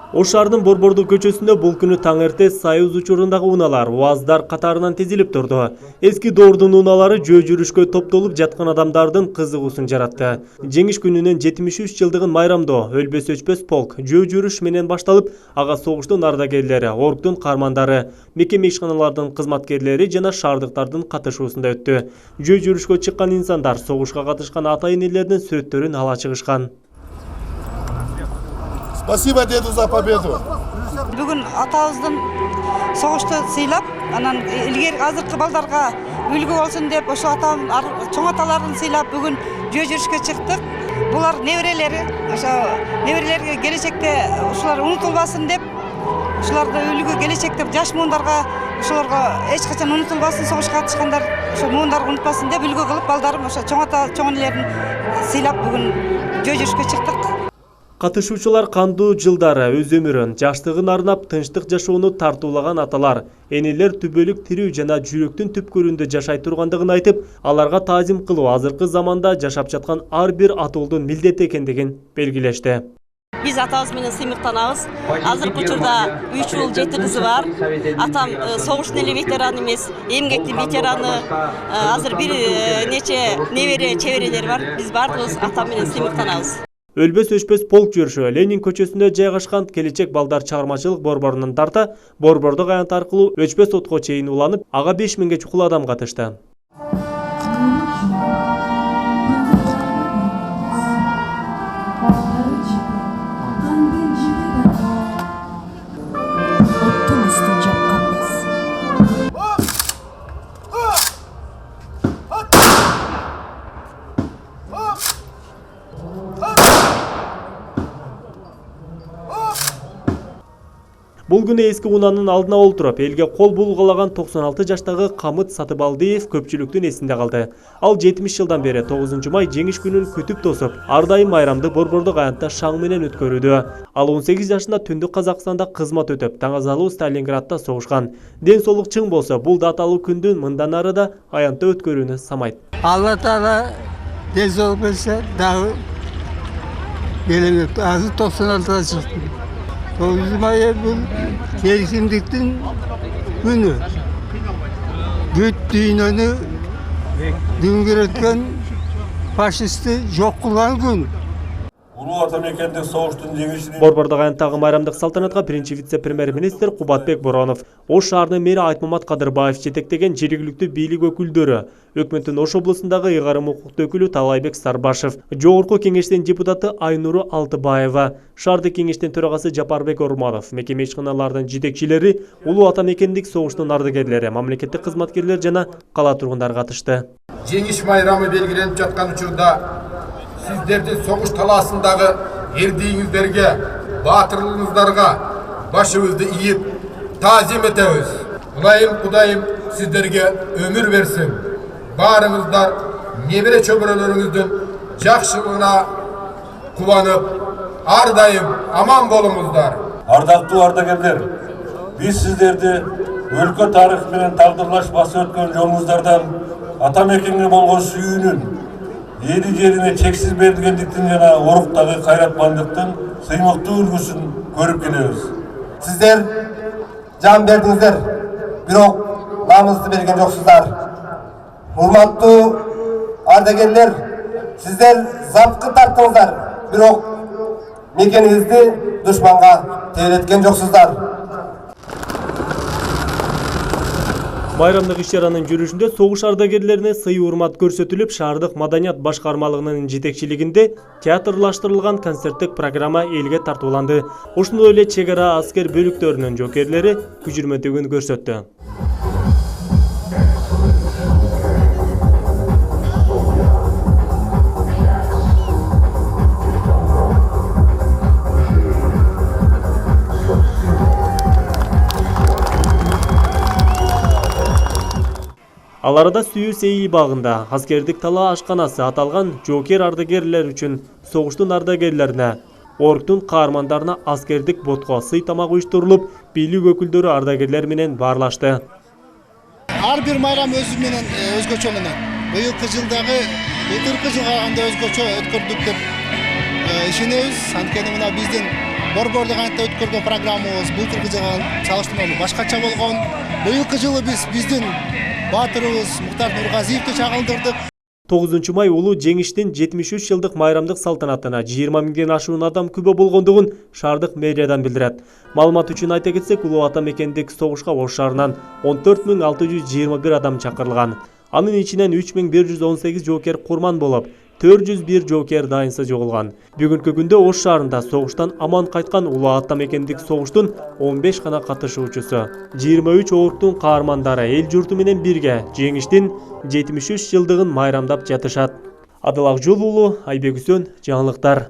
Ош шаарынын Борбордуу көчөсүндө бул күнү таң эрте Союз учурундагы унаалар, УАЗдар катарынан тизилип турду. Эски доордун унаалары жөө жүрүшкө топтолуп жаткан адамдардын кызыгуусун жаратты. Жеңиш күнүнүн 73 жылдыгын майрамдоо өлбөс өчпөс полк жөө жүрүш менен башталып, ага согуштун ардагерлери, орктун каармандары, мекеме ишканалардын кызматкерлери жана шаардыктардын катышуусунда өттү. Жөө жүрүшкө чыккан инсандар согушка катышкан ата-энелердин сүрөттөрүн ала чыгышкан. Спасибо деду за победу. Бүгүн атабыздын согушту сыйлап, анан илгери азыркы балдарга үлгү болсун деп, ошо чоң аталарын сыйлап бүгүн жөө жүрүшкө чыктык. Булар неберелери, ошо неберелерге келечекте ушулар унутулбасын деп, ушуларды үлгү келечекте жаш муундарга ошолорго эч качан унутулбасын, согушка катышкандар ошо муундарга унутпасын деп үлгү кылып балдарым ошо чоң ата, чоң энелерин сыйлап бүгүн жөө жүрүшкө чыктык. Катышуучулар кандуу жылдары өз өмүрүн, жаштыгын арнап тынчтык жашоону тартуулаган аталар, энелер түбөлүк тирүү жана жүрөктүн түпкүрүндө жашай тургандыгын айтып, аларга таазим кылуу азыркы заманда жашап жаткан ар бир атуулдун милдети экендигин белгилешти. Биз атабыз менен сыймыктанабыз. Азыркы учурда 3 уул 7 кызы бар. Атам согуштун эле ветераны эмес, эмгектин ветераны. Азыр бир нече небере, чеберелер бар. Биз бардыгыбыз атам менен сыймыктанабыз. Өлбөс өчпөс полк жүрүшү Ленин көчөсүндө жайгашкан Келечек балдар чыгармачылык борборунун тарта, борбордук аянт аркылуу өчпөс отко чейин уланып, ага 5000ге чукул адам катышты. Бул күнү эски унаанын алдына олтуруп, элге кол булгалаган 96 жаштагы Камыт Сатыбалдиев көпчүлүктүн эсинде калды. Ал 70 жылдан бери 9 май жеңиш күнүн күтүп тосуп, ар дайым майрамды борбордук аянтта шаң менен өткөрүүдө. Ал 18 жашында Түндүк Казакстанда кызмат өтөп, Таңазалуу Сталинградта согушкан. Ден соолук чың болсо, бул даталуу күндүн мындан ары да аянтта өткөрүүнү самайт. Алла Таала ден соолук берсе, дагы келемек. Азыр 96-да чыктым. 9 май бұл келісімдіктің күні. Бүт дүйнөнү дүңгіреткен фашисті жоқ қылған күн. Улуу атамекендик согуштун жеңишини Борбордук аянттагы майрамдык салтанатка биринчи вице-премьер-министр Кубатбек Боронов, Ош шаарынын мэри Айтмамат Кадырбаев жетектеген жергиликтүү бийлик өкүлдөрү, өкмөттүн Ош облусундагы ыйгарым укуктуу өкүлү Талайбек Сарбашев, жогорку кеңештин депутаты Айнуру Алтыбаева, шаардык кеңештин төрагасы Жапарбек Орманов, мекеме ишканалардын жетекчилери, улуу атамекендик согуштун ардагерлери, мамлекеттик кызматкерлер жана кала тургундары катышты. Жеңиш майрамы белгиленип жаткан учурда сиздердин согуш талаасындагы эрдигиңиздерге, баатырлыгыңыздарга башыбызды ийип таазим этебиз. Кудайым, Кудайым сиздерге өмүр берсин. Баарыңыздар небере чөбөрөлөрүңүздүн жакшылыгына кубанып, ар дайым аман болуңуздар. ардактуу ардагерлер, биз сиздерди өлкө тарыхы менен тагдырлаш басып өткөн жолуңуздардан атамекенге болгон сүйүүнүн, эли жерине чексиз берилгендиктин жана оруктагы кайратмандыктын сыймыктуу үлгүсүн көрүп келебиз. Сиздер жан бердиңиздер, бирок намысты берген жоксуздар. Урматтуу ардагерлер, сиздер запкы тарттыңыздар, бирок мекениңизди душманга тейлеткен жоксуздар. Майрамдык иш-чаранын жүрүшүндө согуш ардагерлерине сый урмат көрсөтүлүп, шаардык маданият башкармалыгынын жетекчилигинде театрлаштырылган концерттик программа элге тартууланды. Ошондой эле чек ара аскер бөлүктөрүнүн жоокерлери күжүрмөтүгүн көрсөттү. Ал арада Сүйүү Сейил багында аскердик талаа ашканасы аталган жоокер ардагерлер үчүн согуштун ардагерлерине, орктун каармандарына аскердик ботко сый тамак уюштурулуп, бийлик өкүлдөрү ардагерлер менен баарлашты. Ар бир майрам өзү менен өзгөчөлөнөт. Быйылкы жылдагы былтыркы жылга караганда өзгөчө өткөрдүк деп ишенебиз. Анткени мына биздин борборду кантип өткөргөн программабыз былтыркы жылга чагыштырмалуу башкача болгон. Быйылкы жылы биздин баатырыбыз Муктар Нургазиевди чагылдырдык. 9 май улуу жеңиштин 73 жылдык майрамдык салтанатына 20 миңден ашуун адам күбө болгондугун шаардык мэриядан билдирет. Маалымат үчүн айта кетсек, улуу ата мекендик согушка Ош шаарынан 14.621 адам чакырылган. Анын ичинен 3118 жоокер курман болуп, 401 жоокер дайынсыз жоголгон. Бүгүнкү күндө Ош шаарында согуштан аман кайткан улуу ата мекендик согуштун 15 гана катышуучусу, 23 ооруктун каармандары эл журту менен бирге жеңиштин 73 жылдыгын майрамдап жатышат. Адыл Акжол уулу, Айбек Үсөн, жаңылыктар.